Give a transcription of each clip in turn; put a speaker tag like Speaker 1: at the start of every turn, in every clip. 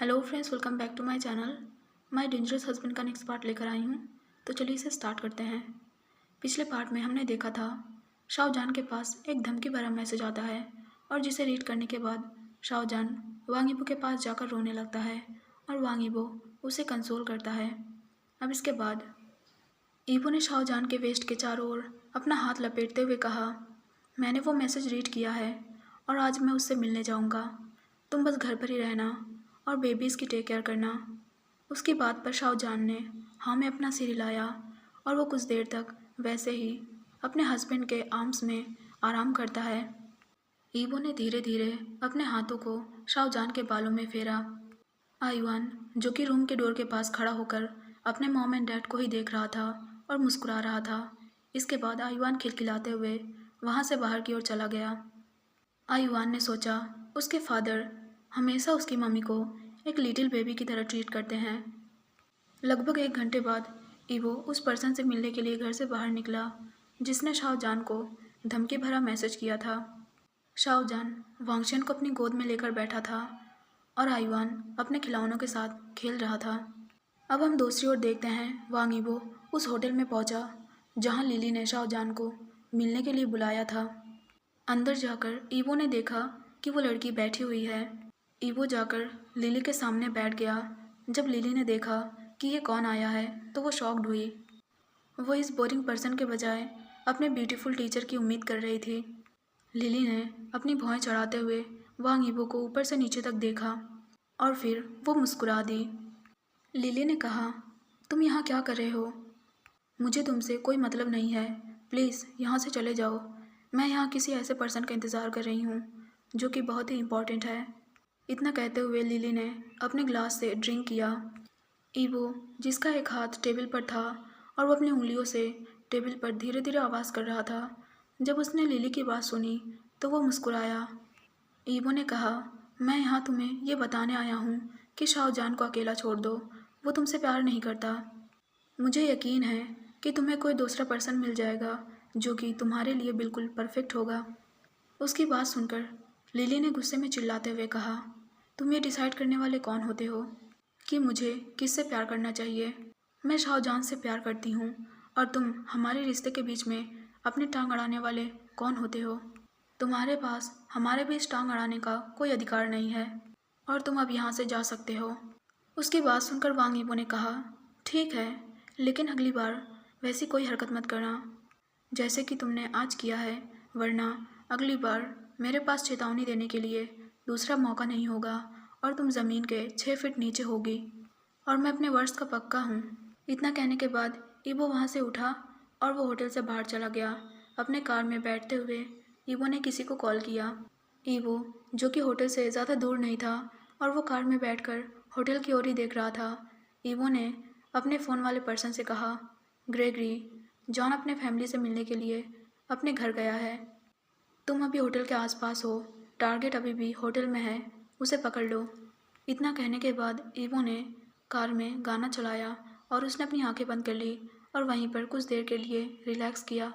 Speaker 1: Hello friends, welcome back to my channel. My dangerous husband का next part लेकर आई हूँ। तो चलिए इसे स्टार्ट करते हैं। पिछले पार्ट में हमने देखा था शाहजहान के पास एक धमकी भरा मैसेज आता है और जिसे रीड करने के बाद शाहजहान वांग यीबो के पास जाकर रोने लगता है और वांग यीबो उसे कंसोल करता है। अब इसके बाद यीबो ने शाहजहान के वेस्ट के चारों ओर अपना हाथ लपेटते हुए कहा, मैंने वो मैसेज रीड किया है और आज मैं उससे मिलने जाऊँगा। तुम बस घर पर ही रहना और बेबीज़ की टेक केयर करना। उसकी बात पर शाहजहान ने हाँ में अपना सिर हिलाया और वो कुछ देर तक वैसे ही अपने हस्बैंड के आर्म्स में आराम करता है। ईवो ने धीरे धीरे अपने हाथों को शाहजहान के बालों में फेरा। आईवान, जो कि रूम के डोर के पास खड़ा होकर अपने मॉम एंड डैड को ही देख रहा था और मुस्कुरा रहा था। इसके बाद आईवान खिलखिलाते हुए वहाँ से बाहर की ओर चला गया। आईवान ने सोचा उसके फादर हमेशा उसकी मम्मी को एक लिटिल बेबी की तरह ट्रीट करते हैं। लगभग 1 घंटे बाद ईवो उस पर्सन से मिलने के लिए घर से बाहर निकला जिसने शाहजहान को धमकी भरा मैसेज किया था। शाहजहान वांगशन को अपनी गोद में लेकर बैठा था और आईवान अपने खिलौनों के साथ खेल रहा था। अब हम दूसरी ओर देखते हैं वांग यीबो उस होटल में पहुंचा जहां लिली ने शाहजहान को मिलने के लिए बुलाया था। अंदर जाकर ईवो ने देखा कि वो लड़की बैठी हुई है। ईवो जाकर लिली के सामने बैठ गया। जब लिली ने देखा कि ये कौन आया है तो वो शॉक्ड हुई। वो इस बोरिंग पर्सन के बजाय अपने ब्यूटीफुल टीचर की उम्मीद कर रही थी। लिली ने अपनी भौहें चढ़ाते हुए वांग यीबो को ऊपर से नीचे तक देखा और फिर वो मुस्कुरा दी। लिली ने कहा, तुम यहाँ क्या कर रहे हो? मुझे तुमसे कोई मतलब नहीं है, प्लीज़ यहाँ से चले जाओ। मैं यहाँ किसी ऐसे पर्सन का इंतज़ार कर रही हूँ जो कि बहुत ही इम्पोर्टेंट है। इतना कहते हुए लिली ने अपने ग्लास से ड्रिंक किया। ईवो, जिसका एक हाथ टेबल पर था और वो अपनी उंगलियों से टेबल पर धीरे धीरे आवाज़ कर रहा था, जब उसने लिली की बात सुनी तो वो मुस्कुराया। ईवो ने कहा, मैं यहाँ तुम्हें ये बताने आया हूँ कि शाहजहान को अकेला छोड़ दो, वो तुमसे प्यार नहीं करता। मुझे यकीन है कि तुम्हें कोई दूसरा पर्सन मिल जाएगा जो कि तुम्हारे लिए बिल्कुल परफेक्ट होगा। उसकी बात सुनकर लिली ने गुस्से में चिल्लाते हुए कहा, तुम ये डिसाइड करने वाले कौन होते हो कि मुझे किससे प्यार करना चाहिए? मैं शाहजहान से प्यार करती हूँ और तुम हमारे रिश्ते के बीच में अपनी टांग अड़ाने वाले कौन होते हो? तुम्हारे पास हमारे बीच टांग अड़ाने का कोई अधिकार नहीं है और तुम अब यहाँ से जा सकते हो। उसकी बात सुनकर वांग यीबो ने कहा, ठीक है, लेकिन अगली बार वैसी कोई हरकत मत करना जैसे कि तुमने आज किया है, वरना अगली बार मेरे पास चेतावनी देने के लिए दूसरा मौका नहीं होगा और तुम ज़मीन के 6 फीट नीचे होगी और मैं अपने वर्ष का पक्का हूँ। इतना कहने के बाद ईबो वहाँ से उठा और वो होटल से बाहर चला गया। अपने कार में बैठते हुए ईबो ने किसी को कॉल किया। ईबो, जो कि होटल से ज़्यादा दूर नहीं था और वो कार में बैठकर होटल की ओर ही देख रहा था, ईबो ने अपने फ़ोन वाले पर्सन से कहा, ग्रेगरी, जॉन अपने फैमिली से मिलने के लिए अपने घर गया है। तुम अभी होटल के आसपास हो, टारगेट अभी भी होटल में है, उसे पकड़ लो। इतना कहने के बाद ईवो ने कार में गाना चलाया और उसने अपनी आंखें बंद कर ली और वहीं पर कुछ देर के लिए रिलैक्स किया।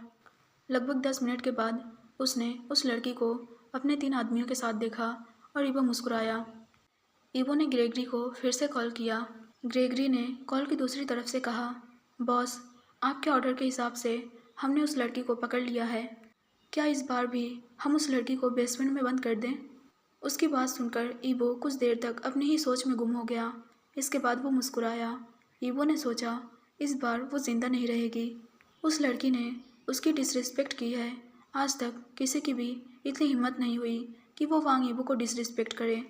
Speaker 1: लगभग 10 मिनट के बाद उसने उस लड़की को अपने 3 आदमियों के साथ देखा और ईवो मुस्कुराया। ईवो ने ग्रेगरी को फिर से कॉल किया। ग्रेगरी ने कॉल की दूसरी तरफ से कहा, बॉस, आपके ऑर्डर के हिसाब से हमने उस लड़की को पकड़ लिया है। क्या इस बार भी हम उस लड़की को बेसमेंट में बंद कर दें? उसकी बात सुनकर ईबो कुछ देर तक अपनी ही सोच में गुम हो गया। इसके बाद वो मुस्कुराया। ईबो ने सोचा इस बार वो जिंदा नहीं रहेगी। उस लड़की ने उसकी डिसरिस्पेक्ट की है। आज तक किसी की भी इतनी हिम्मत नहीं हुई कि वो वांग ईबो को डिसरिस्पेक्ट करे।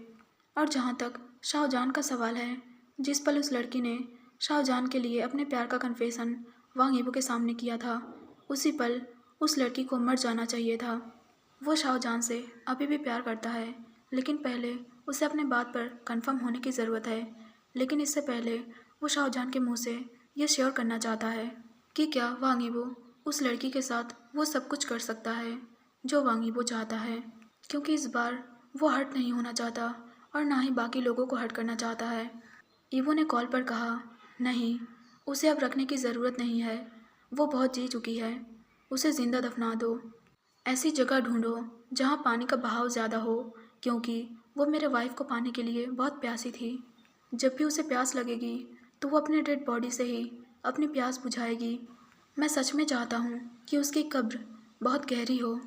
Speaker 1: और जहाँ तक शाहजहान का सवाल है, जिस पल उस लड़की ने शाहजहान के लिए अपने प्यार का कन्फेशन वांग यीबो के सामने किया था, उसी पल उस लड़की को मर जाना चाहिए था। वो शाहजहान से अभी भी प्यार करता है, लेकिन पहले उसे अपने बात पर कंफर्म होने की ज़रूरत है। लेकिन इससे पहले वो शाहजहान के मुंह से ये श्योर करना चाहता है कि क्या वांग यीबो उस लड़की के साथ वो सब कुछ कर सकता है जो वांग यीबो चाहता है, क्योंकि इस बार वो हर्ट नहीं होना चाहता और ना ही बाकी लोगों को हर्ट करना चाहता है। ईवो ने कॉल पर कहा, नहीं, उसे अब रखने की ज़रूरत नहीं है, वो बहुत जी चुकी है, उसे ज़िंदा दफना दो। ऐसी जगह ढूंढो जहाँ पानी का बहाव ज़्यादा हो, क्योंकि वो मेरे वाइफ को पाने के लिए बहुत प्यासी थी। जब भी उसे प्यास लगेगी तो वो अपने डेड बॉडी से ही अपनी प्यास बुझाएगी। मैं सच में चाहता हूँ कि उसकी कब्र बहुत गहरी हो।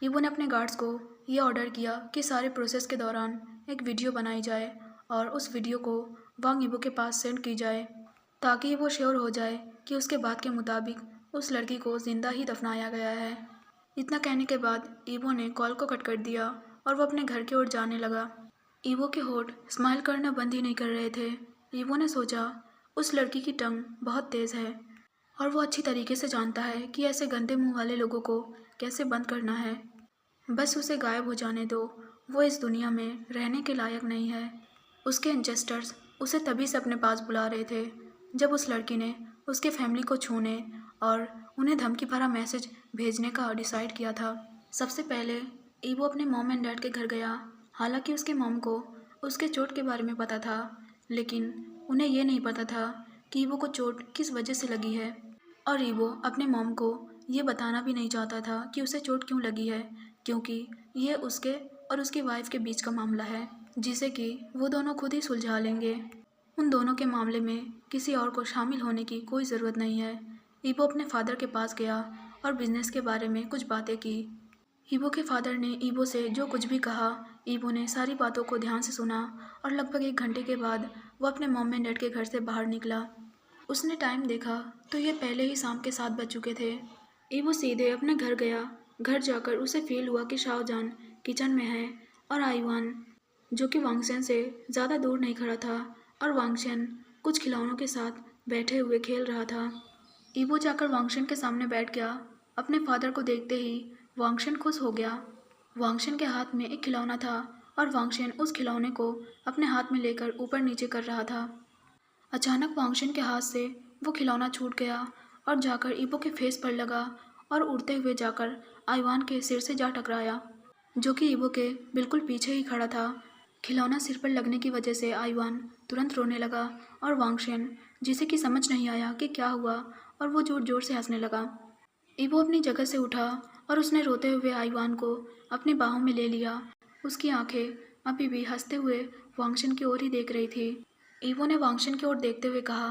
Speaker 1: ईवो ने अपने गार्ड्स को ये ऑर्डर किया कि सारे प्रोसेस के दौरान एक वीडियो बनाई जाए और उस वीडियो को वांग ईवो के पास सेंड की जाए, ताकि वो श्योर हो जाए कि उसके बात के मुताबिक उस लड़की को जिंदा ही दफनाया गया है। इतना कहने के बाद ईवो ने कॉल को कट कर दिया और वो अपने घर की ओर जाने लगा। ईवो के होठ स्माइल करना बंद ही नहीं कर रहे थे। ईवो ने सोचा, उस लड़की की टंग बहुत तेज़ है और वो अच्छी तरीके से जानता है कि ऐसे गंदे मुंह वाले लोगों को कैसे बंद करना है। बस उसे गायब हो जाने दो, वो इस दुनिया में रहने के लायक नहीं है। उसके एंसेस्टर्स उसे तभी से अपने पास बुला रहे थे जब उस लड़की ने उसके फैमिली को छूने और उन्हें धमकी भरा मैसेज भेजने का डिसाइड किया था। सबसे पहले ईवो अपने मॉम एंड डैड के घर गया। हालांकि उसके मॉम को उसके चोट के बारे में पता था, लेकिन उन्हें ये नहीं पता था कि ईवो को चोट किस वजह से लगी है। और ईवो अपने मॉम को ये बताना भी नहीं चाहता था कि उसे चोट क्यों लगी है, क्योंकि ये उसके और उसकी वाइफ के बीच का मामला है, जिसे कि वो दोनों खुद ही सुलझा लेंगे। उन दोनों के मामले में किसी और को शामिल होने की कोई ज़रूरत नहीं है। ईवो अपने फादर के पास गया और बिजनेस के बारे में कुछ बातें की। ईवो के फादर ने ईवो से जो कुछ भी कहा, ईवो ने सारी बातों को ध्यान से सुना और लगभग 1 घंटे के बाद वो अपने मॉम एंड डैड के घर से बाहर निकला। उसने टाइम देखा तो ये पहले ही शाम के 7 बज चुके थे। ईवो सीधे अपने घर गया। घर जाकर उसे फील हुआ कि शाहजहान किचन में है और आईवान, जो कि वांगशन से ज़्यादा दूर नहीं खड़ा था, और वांगशन कुछ खिलौनों के साथ बैठे हुए खेल रहा था। ईवो जाकर वांगशन के सामने बैठ गया। अपने फादर को देखते ही वांगशन खुश हो गया। वांगशन के हाथ में एक खिलौना था और वांगशन उस खिलौने को अपने हाथ में लेकर ऊपर नीचे कर रहा था। अचानक वांगशन के हाथ से वो खिलौना छूट गया और जाकर ईवो के फेस पर लगा और उड़ते हुए जाकर आईवान के सिर से जा टकराया, जो कि ईवो के बिल्कुल पीछे ही खड़ा था। खिलौना सिर पर लगने की वजह से आईवान तुरंत रोने लगा और वांगशन, जिसे कि समझ नहीं आया कि क्या हुआ, और वो जोर जोर से हंसने लगा। ईवो अपनी जगह से उठा और उसने रोते हुए आईवान को अपनी बाहों में ले लिया। उसकी आंखें अभी भी हंसते हुए वांगशन की ओर ही देख रही थी। ईवो ने वांगशन की ओर देखते हुए कहा,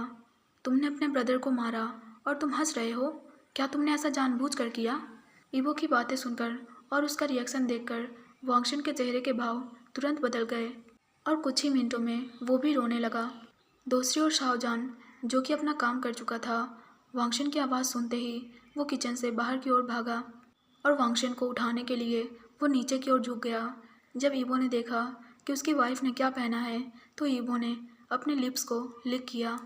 Speaker 1: तुमने अपने ब्रदर को मारा और तुम हंस रहे हो, क्या तुमने ऐसा जानबूझकर किया? ईवो की बातें सुनकर और उसका रिएक्शन देखकर वांगशन के चेहरे के भाव तुरंत बदल गए और कुछ ही मिनटों में वो भी रोने लगा। दूसरी ओर शाहजहान, जो कि अपना काम कर चुका था, वांगशन की आवाज़ सुनते ही वो किचन से बाहर की ओर भागा और वांगशन को उठाने के लिए वो नीचे की ओर झुक गया। जब ईवो ने देखा कि उसकी वाइफ ने क्या पहना है, तो ईवो ने अपने लिप्स को लिक किया।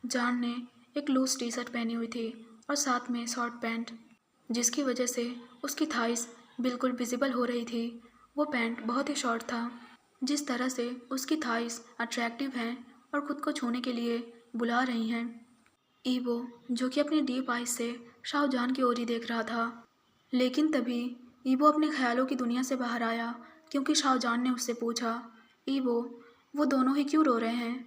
Speaker 1: जान ने एक लूज टी शर्ट पहनी हुई थी और साथ में शॉर्ट पैंट, जिसकी वजह से उसकी थाइस बिल्कुल विजिबल हो रही थी। वो पैंट बहुत ही शॉर्ट था। जिस तरह से उसकी थाइस अट्रैक्टिव हैं और खुद को छूने के लिए बुला रही हैं। ईवो, जो कि अपनी डीप आइज से शाहजहान की ओर ही देख रहा था, लेकिन तभी ईवो अपने ख्यालों की दुनिया से बाहर आया, क्योंकि शाहजहान ने उससे पूछा, ईवो, वो दोनों ही क्यों रो रहे हैं?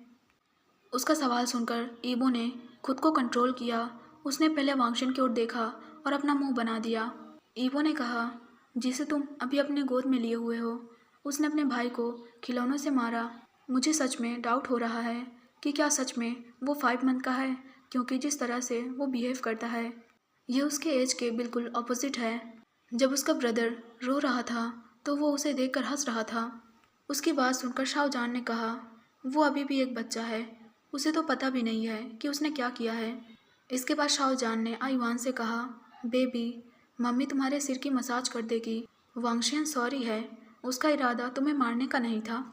Speaker 1: उसका सवाल सुनकर ईवो ने खुद को कंट्रोल किया। उसने पहले वांगशन की ओर देखा और अपना मुंह बना दिया। ईवो ने कहा, जिसे तुम अभी अपने गोद में लिए हुए हो, उसने अपने भाई को खिलौनों से मारा। मुझे सच में डाउट हो रहा है कि क्या सच में वो 5 मंथ का है, क्योंकि जिस तरह से वो बिहेव करता है ये उसके एज के बिल्कुल ऑपोजिट है। जब उसका ब्रदर रो रहा था तो वो उसे देखकर हंस रहा था। उसकी बात सुनकर शाहजहान ने कहा, वो अभी भी एक बच्चा है, उसे तो पता भी नहीं है कि उसने क्या किया है। इसके बाद शाहजहान ने आईवान से कहा, बेबी, मम्मी तुम्हारे सिर की मसाज कर देगी। वांगशन सॉरी है, उसका इरादा तुम्हें मारने का नहीं था।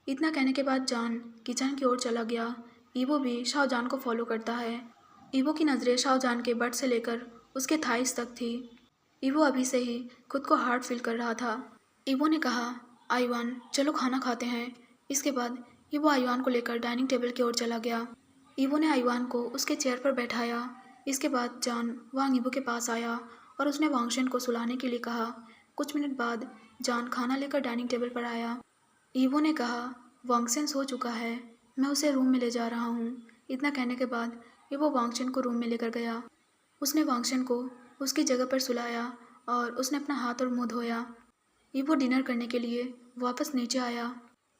Speaker 1: इतना कहने के बाद जान किचन की ओर चला गया। ईवो भी शाहजहान को फॉलो करता है। ईवो की नज़रें शाहजहान के बट से लेकर उसके थाइस तक थी। ईवो अभी से ही खुद को हार्ड फील कर रहा था। ईवो ने कहा, आईवान चलो खाना खाते हैं। इसके बाद ईवो आईवान को लेकर डाइनिंग टेबल की ओर चला गया। ईवो ने आईवान को उसके चेयर पर बैठाया। इसके बाद जान वांग ईवो के पास आया और उसने वांगशन को सुलाने के लिए कहा। कुछ मिनट बाद जान खाना लेकर डाइनिंग टेबल पर आया। ईवो ने कहा, वांगशन सो चुका है, मैं उसे रूम में ले जा रहा हूँ। इतना कहने के बाद ईवो वांगशन को रूम में लेकर गया। उसने वांगशन को उसकी जगह पर सुलाया और उसने अपना हाथ और मुंह धोया। ईवो डिनर करने के लिए वापस नीचे आया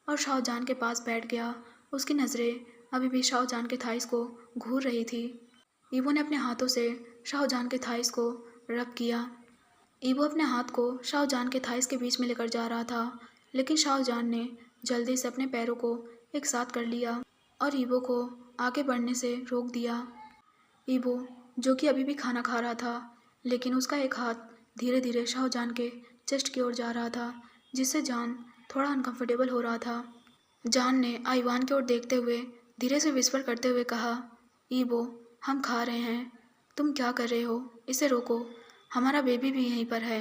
Speaker 1: और शाहजहान के पास बैठ गया उसकी नज़रें अभी भी शाहजहां के थाइस को घूर रही थी। ईवो ने अपने हाथों से शाहजहां के थाइस को रब किया। ईवो अपने हाथ को शाहजहां के थाइस के बीच में लेकर जा रहा था, लेकिन शाहजहां ने जल्दी से अपने पैरों को एक साथ कर लिया और ईवो को आगे बढ़ने से रोक दिया। ईवो, जो कि अभी भी खाना खा रहा था, लेकिन उसका एक हाथ धीरे धीरे शाहजहां के चेस्ट की ओर जा रहा था, जिससे जान थोड़ा अनकंफर्टेबल हो रहा था। जान ने आइवान की ओर देखते हुए धीरे से विस्पर करते हुए कहा, ईवो, हम खा रहे हैं, तुम क्या कर रहे हो? इसे रोको, हमारा बेबी भी यहीं पर है,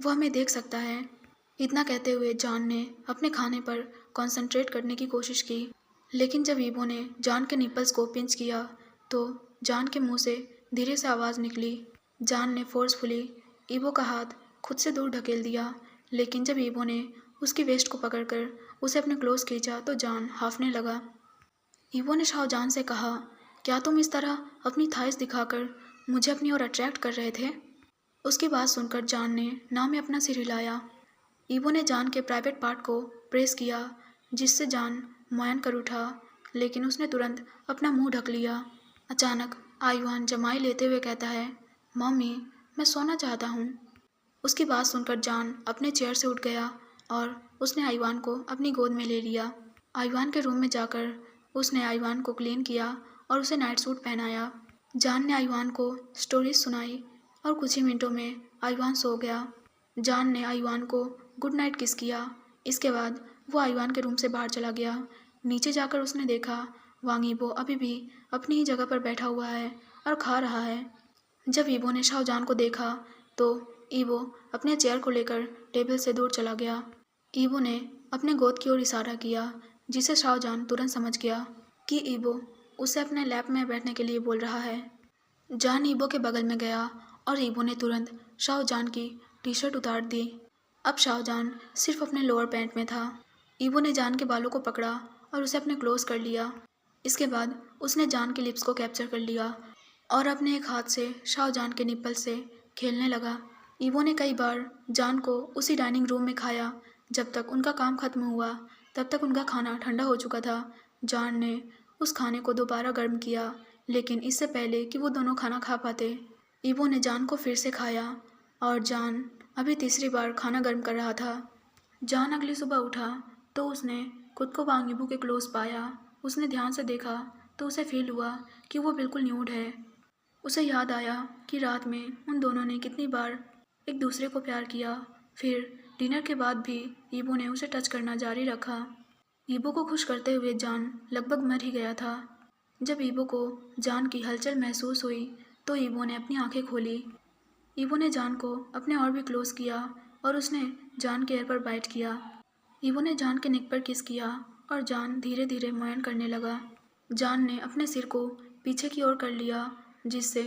Speaker 1: वो हमें देख सकता है। इतना कहते हुए जान ने अपने खाने पर कंसंट्रेट करने की कोशिश की, लेकिन जब ईवो ने जान के निपल्स को पिंच किया तो जान के मुंह से धीरे से आवाज़ निकली। जान ने फोर्सफुली ईवो का हाथ खुद से दूर ढकेल दिया, लेकिन जब ईवो ने उसकी वेस्ट को पकड़कर उसे अपने क्लोज खींचा तो जान हाफने लगा। ईवो ने शाहजहां से कहा, क्या तुम इस तरह अपनी थाइस दिखाकर मुझे अपनी ओर अट्रैक्ट कर रहे थे? उसकी बात सुनकर जान ने ना में अपना सिर हिलाया। ईवो ने जान के प्राइवेट पार्ट को प्रेस किया, जिससे जान मुआयन कर उठा, लेकिन उसने तुरंत अपना मुंह ढक लिया। अचानक आइवान जमाई लेते हुए कहता है, मम्मी, मैं सोना चाहता हूँ। उसकी बात सुनकर जान अपने चेयर से उठ गया और उसने आइवान को अपनी गोद में ले लिया। आइवान के रूम में जाकर उसने आइवान को क्लीन किया और उसे नाइट सूट पहनाया। जान ने आइवान को स्टोरीज सुनाई और कुछ ही मिनटों में आइवान सो गया। जान ने आइवान को गुड नाइट किस किया। इसके बाद वो आइवान के रूम से बाहर चला गया। नीचे जाकर उसने देखा वांग ईबो अभी भी अपनी ही जगह पर बैठा हुआ है और खा रहा है। जब ईबो ने शाहजहां को देखा तो ईबो अपने चेयर को लेकर टेबल से दूर चला गया। ईबो ने अपने गोद की ओर इशारा किया, जिसे शाहजहां तुरंत समझ गया कि ईबो उसे अपने लैप में बैठने के लिए बोल रहा है। जान ईबो के बगल में गया और ईबो ने तुरंत शाहजहां की टी शर्ट उतार दी। अब शाहजहां सिर्फ अपने लोअर पैंट में था। ईबो ने जान के बालों को पकड़ा और उसे अपने क्लोज कर लिया। इसके बाद उसने जान के लिप्स को कैप्चर कर लिया और अपने एक हाथ से शाहजहां के निप्पल से खेलने लगा। ईवो ने कई बार जान को उसी डाइनिंग रूम में खाया। जब तक उनका काम खत्म हुआ तब तक उनका खाना ठंडा हो चुका था। जान ने उस खाने को दोबारा गर्म किया, लेकिन इससे पहले कि वो दोनों खाना खा पाते, ईवो ने जान को फिर से खाया और जान अभी तीसरी बार खाना गर्म कर रहा था। जान अगली सुबह उठा तो उसने खुद को वांग ईबो के क्लोज पाया। उसने ध्यान से देखा तो उसे फील हुआ कि वो बिल्कुल न्यूड है। उसे याद आया कि रात में उन दोनों ने कितनी बार एक दूसरे को प्यार किया। फिर डिनर के बाद भी ईबो ने उसे टच करना जारी रखा। ईबो को खुश करते हुए जान लगभग मर ही गया था। जब ईबो को जान की हलचल महसूस हुई तो ईबो ने अपनी आंखें खोली। ईबो ने जान को अपने और भी क्लोज किया और उसने जान के एयर पर बाइट किया। ईबो ने जान के नेक पर किस किया और जान धीरे धीरे मुआयन करने लगा। जान ने अपने सिर को पीछे की ओर कर लिया, जिससे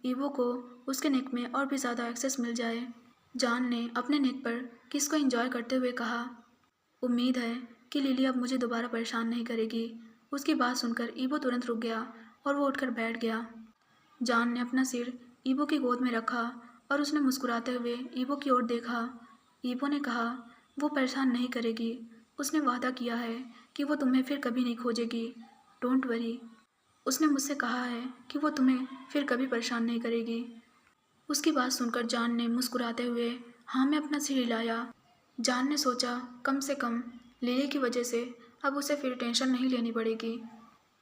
Speaker 1: ईबो को उसके नेक में और भी ज़्यादा एक्सेस मिल जाए। जान ने अपने नेक पर किस को एंजॉय करते हुए कहा, उम्मीद है कि लिली अब मुझे दोबारा परेशान नहीं करेगी। उसकी बात सुनकर ईबो तुरंत रुक गया और वो उठकर बैठ गया। जान ने अपना सिर ईबो की गोद में रखा और उसने मुस्कुराते हुए ईबो की ओर देखा। ईबो ने कहा, वो परेशान नहीं करेगी, उसने वादा किया है कि वो तुम्हें फिर कभी नहीं खोजेगी, डोंट वरी। उसने मुझसे कहा है कि वो तुम्हें फिर कभी परेशान नहीं करेगी। उसकी बात सुनकर जान ने मुस्कुराते हुए हाँ में अपना सिर हिलाया। जान ने सोचा कम से कम लिली की वजह से अब उसे फिर टेंशन नहीं लेनी पड़ेगी।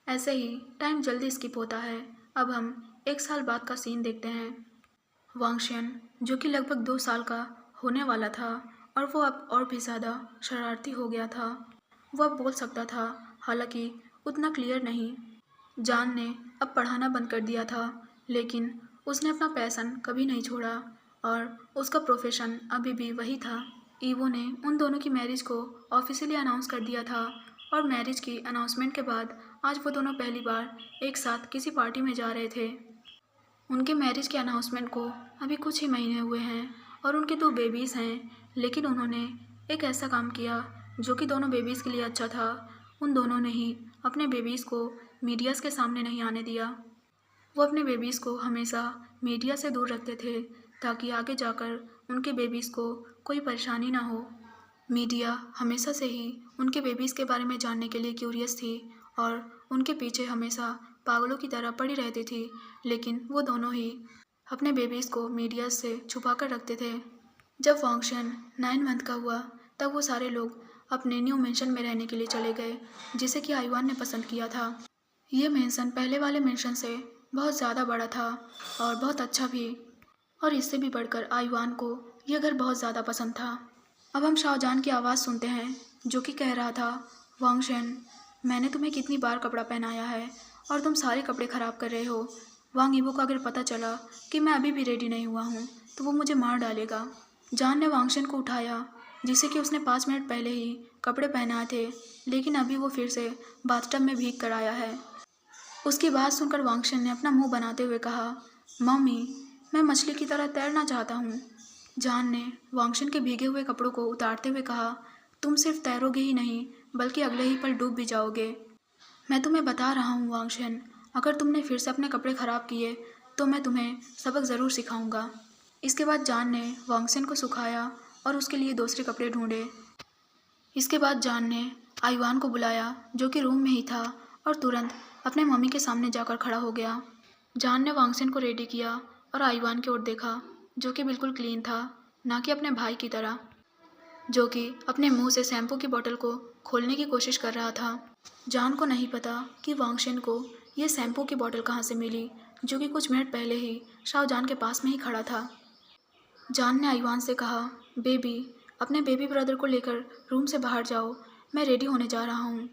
Speaker 1: ऐसे ही टाइम जल्दी स्किप होता है। अब हम 1 साल बाद का सीन देखते हैं। वांगशियन, जो कि लगभग 2 साल का होने वाला था और वो अब और भी ज़्यादा शरारती हो गया था। वो अब बोल सकता था, हालांकि उतना क्लियर नहीं। जान ने अब पढ़ाना बंद कर दिया था, लेकिन उसने अपना पैशन कभी नहीं छोड़ा और उसका प्रोफेशन अभी भी वही था। ईवो ने उन दोनों की मैरिज को ऑफिशियली अनाउंस कर दिया था और मैरिज की अनाउंसमेंट के बाद आज वो दोनों पहली बार एक साथ किसी पार्टी में जा रहे थे। उनके मैरिज के अनाउंसमेंट को अभी कुछ ही महीने हुए हैं और उनके 2 बेबीज़ हैं, लेकिन उन्होंने एक ऐसा काम किया जो कि दोनों बेबीज़ के लिए अच्छा था। उन दोनों ने ही अपने बेबीज़ को मीडियाज़ के सामने नहीं आने दिया। वो अपने बेबीज़ को हमेशा मीडिया से दूर रखते थे ताकि आगे जाकर उनके बेबीज़ को कोई परेशानी ना हो। मीडिया हमेशा से ही उनके बेबीज़ के बारे में जानने के लिए क्यूरियस थी और उनके पीछे हमेशा पागलों की तरह पड़ी रहती थी, लेकिन वो दोनों ही अपने बेबीज़ को मीडिया से छुपा कर रखते थे। जब वांगशन 9 मंथ का हुआ तब वो सारे लोग अपने न्यू मेंशन में रहने के लिए चले गए, जिसे कि आईवान ने पसंद किया था। ये मेंशन पहले वाले मेंशन से बहुत ज़्यादा बड़ा था और बहुत अच्छा भी, और इससे भी बढ़कर आईवान को यह घर बहुत ज़्यादा पसंद था। अब हम शाहजहां की आवाज़ सुनते हैं जो कि कह रहा था, वांगशन, मैंने तुम्हें कितनी बार कपड़ा पहनाया है और तुम सारे कपड़े ख़राब कर रहे हो। वांग ईबो को अगर पता चला कि मैं अभी भी रेडी नहीं हुआ हूँ तो वो मुझे मार डालेगा। जान ने वांगशन को उठाया, जिसे कि उसने 5 मिनट पहले ही कपड़े पहनाए थे, लेकिन अभी वो फिर से बाथटब में भीग कर आया है। उसकी बात सुनकर वांगशन ने अपना मुंह बनाते हुए कहा, मम्मी, मैं मछली की तरह तैरना चाहता हूँ। जान ने वांगशन के भीगे हुए कपड़ों को उतारते हुए कहा, तुम सिर्फ तैरोगे ही नहीं बल्कि अगले ही पल डूब भी जाओगे। मैं तुम्हें बता रहा हूँ वांगशन, अगर तुमने फिर से अपने कपड़े ख़राब किए तो मैं तुम्हें सबक ज़रूर सिखाऊंगा। इसके बाद जान ने वांगशन को सुखाया और उसके लिए दूसरे कपड़े ढूंढे। इसके बाद जान ने आईवान को बुलाया जो कि रूम में ही था और तुरंत अपने मम्मी के सामने जाकर खड़ा हो गया। जान ने वांगशन को रेडी किया और आईवान की ओर देखा जो कि बिल्कुल क्लीन था, ना कि अपने भाई की तरह जो कि अपने मुंह से शैम्पू की बोतल को खोलने की कोशिश कर रहा था। जान को नहीं पता कि वांगशन को ये शैम्पू की बोतल कहाँ से मिली, जो कि कुछ मिनट पहले ही शाहजहां के पास में ही खड़ा था। जान ने आईवान से कहा, बेबी, अपने बेबी ब्रदर को लेकर रूम से बाहर जाओ, मैं रेडी होने जा रहा हूँ।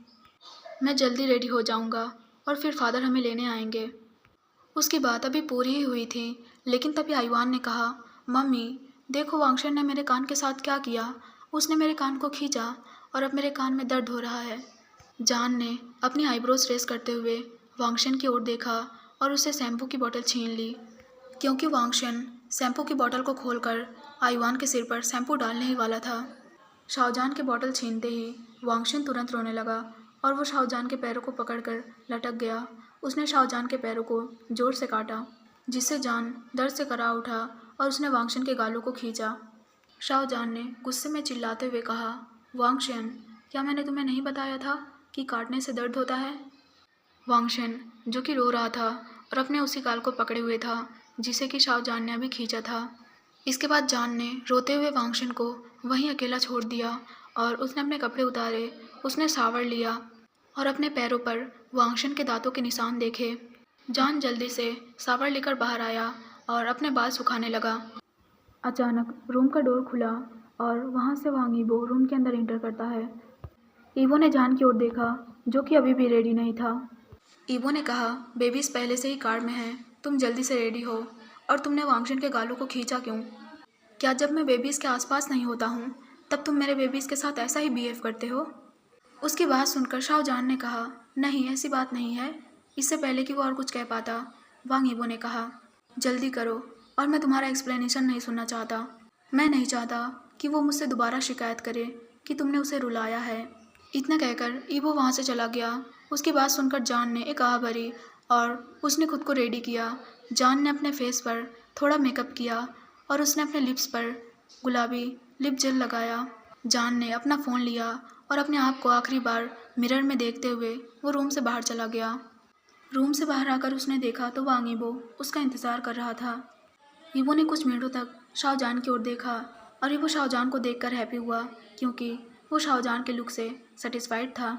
Speaker 1: मैं जल्दी रेडी हो जाऊँगा और फिर फादर हमें लेने आएंगे। उसकी बात अभी पूरी ही हुई थी, लेकिन तभी आईवान ने कहा, मम्मी, देखो वांगशन ने मेरे कान के साथ क्या किया। उसने मेरे कान को खींचा और अब मेरे कान में दर्द हो रहा है। जान ने अपनी आईब्रोज रेस करते हुए वांगशन की ओर देखा और उससे शैम्पू की बोतल छीन ली, क्योंकि वांगशन शैम्पू की बोतल को खोलकर आईवान के सिर पर शैम्पू डालने ही वाला था। शाहजहां की बोतल छीनते ही वांगशन तुरंत रोने लगा और वो शाहजहां के पैरों को पकड़कर लटक गया। उसने शाहजहां के पैरों को जोर से काटा, जिससे जान दर्द से करा उठा और उसने वांगशन के गालों को खींचा। शाहजहां ने गुस्से में चिल्लाते हुए कहा, वांगशन, क्या मैंने तुम्हें नहीं बताया था कि काटने से दर्द होता है। वांगशन जो कि रो रहा था और अपने उसी गाल को पकड़े हुए था जिसे कि शाहजहां ने अभी खींचा था। इसके बाद जान ने रोते हुए वांगशन को वहीं अकेला छोड़ दिया और उसने अपने कपड़े उतारे। उसने शावर लिया और अपने पैरों पर वांगशन के दांतों के निशान देखे। जान जल्दी से शावर लेकर बाहर आया और अपने बाल सुखाने लगा। अचानक रूम का डोर खुला और वहाँ से वांग ईबो रूम के अंदर एंटर करता है। ईबो ने जान की ओर देखा जो कि अभी भी रेडी नहीं था। ईबो ने कहा, बेबीज़ पहले से ही कार में हैं, तुम जल्दी से रेडी हो। और तुमने वांगशन के गालों को खींचा क्यों? क्या जब मैं बेबीज़ के आसपास नहीं होता हूँ तब तुम मेरे बेबीज़ के साथ ऐसा ही बिहेव करते हो? उसकी बात सुनकर शाहजहां ने कहा, नहीं, ऐसी बात नहीं है। इससे पहले कि वो और कुछ कह पाता, वांग ईबो ने कहा, जल्दी करो और मैं तुम्हारा एक्सप्लेनेशन नहीं सुनना चाहता। मैं नहीं चाहता कि वो मुझसे दोबारा शिकायत करे कि तुमने उसे रुलाया है। इतना कहकर ईबो वहाँ से चला गया। उसकी बात सुनकर जान ने एक आह भरी और उसने खुद को रेडी किया। जान ने अपने फेस पर थोड़ा मेकअप किया और उसने अपने लिप्स पर गुलाबी लिप जेल लगाया। जान ने अपना फ़ोन लिया और अपने आप को आखिरी बार मिरर में देखते हुए वो रूम से बाहर चला गया। रूम से बाहर आकर उसने देखा तो वांग ईबो उसका इंतज़ार कर रहा था। ईबो ने कुछ मिनटों तक शाहजहां की ओर देखा और ईबो शाहजहां को देखकर हैप्पी हुआ, क्योंकि वो शाहजहां के लुक से सेटिस्फाइड था।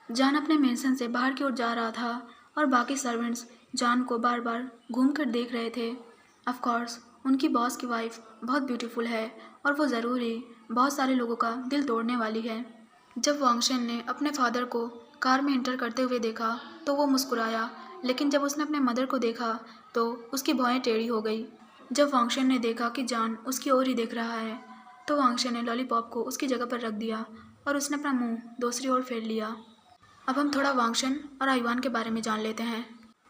Speaker 1: जान अपने मेंशन से बाहर की ओर जा रहा था और बाकी सर्वेंट्स जान को बार बार घूमकर देख रहे थे। ऑफ कोर्स उनकी बॉस की वाइफ बहुत ब्यूटीफुल है और वो ज़रूर ही बहुत सारे लोगों का दिल तोड़ने वाली है। जब वांगशन ने अपने फादर को कार में एंटर करते हुए देखा तो वो मुस्कुराया, लेकिन जब उसने अपने मदर को देखा तो उसकी भौहें टेढ़ी हो गई। जब वांगशन ने देखा कि जान उसकी ओर ही देख रहा है तो वांगशन ने लॉलीपॉप को उसकी जगह पर रख दिया और उसने अपना मुंह दूसरी ओर फेर लिया। अब हम थोड़ा वांगशन और आईवान के बारे में जान लेते हैं।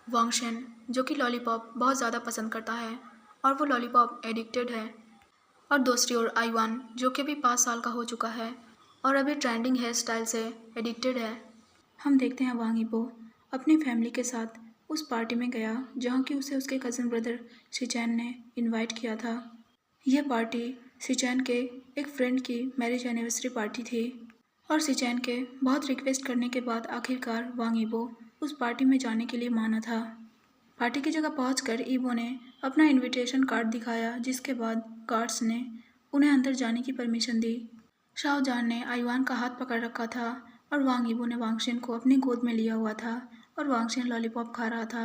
Speaker 1: वांगशन जो कि लॉलीपॉप बहुत ज़्यादा पसंद करता है और वो लॉलीपॉप एडिक्टेड है, और दूसरी ओर आईवान जो कि अभी 5 साल का हो चुका है और अभी ट्रेंडिंग हेयर स्टाइल से एडिक्टेड है। हम देखते हैं वांग ईबो अपनी फैमिली के साथ उस पार्टी में गया जहाँ कि उसे उसके कज़न ब्रदर शिचैन ने इनवाइट किया था। यह पार्टी सिचैन के एक फ्रेंड की मैरिज एनिवर्सरी पार्टी थी और सिचैन के बहुत रिक्वेस्ट करने के बाद आखिरकार वांग ईबो उस पार्टी में जाने के लिए माना था। पार्टी की जगह पहुंचकर ईबो ने अपना इनविटेशन कार्ड दिखाया, जिसके बाद गार्ड्स ने उन्हें अंदर जाने की परमिशन दी। शाओजान ने आयुआन का हाथ पकड़ रखा था और वांग ईबो ने वांगशेन को अपनी गोद में लिया हुआ था और वांगशेन लॉलीपॉप खा रहा था।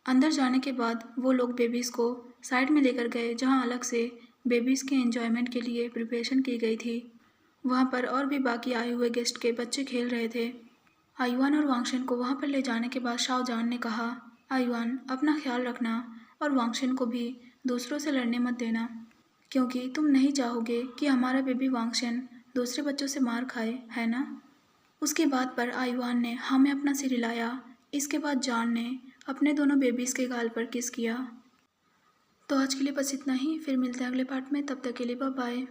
Speaker 1: अंदर जाने के बाद वो लोग बेबीज़ को साइड में लेकर गए, जहाँ अलग से बेबीज़ के एंजॉयमेंट के लिए प्रिपरेशन की गई थी। वहाँ पर और भी बाकी आए हुए गेस्ट के बच्चे खेल रहे थे। आयुआन और वांगशेन को वहाँ पर ले जाने के बाद शाओजान ने कहा, आयुआन अपना ख्याल रखना और वांगशेन को भी दूसरों से लड़ने मत देना, क्योंकि तुम नहीं चाहोगे कि हमारा बेबी वांगशेन दूसरे बच्चों से मार खाए, है ना। उसकी बात पर आयुआन ने हाँ में अपना सिर हिलाया। इसके बाद जान ने अपने दोनों बेबीज़ के गाल पर किस किया। तो आज के लिए बस इतना ही, फिर मिलते हैं अगले पार्ट में। तब तक के लिए बाय बाय।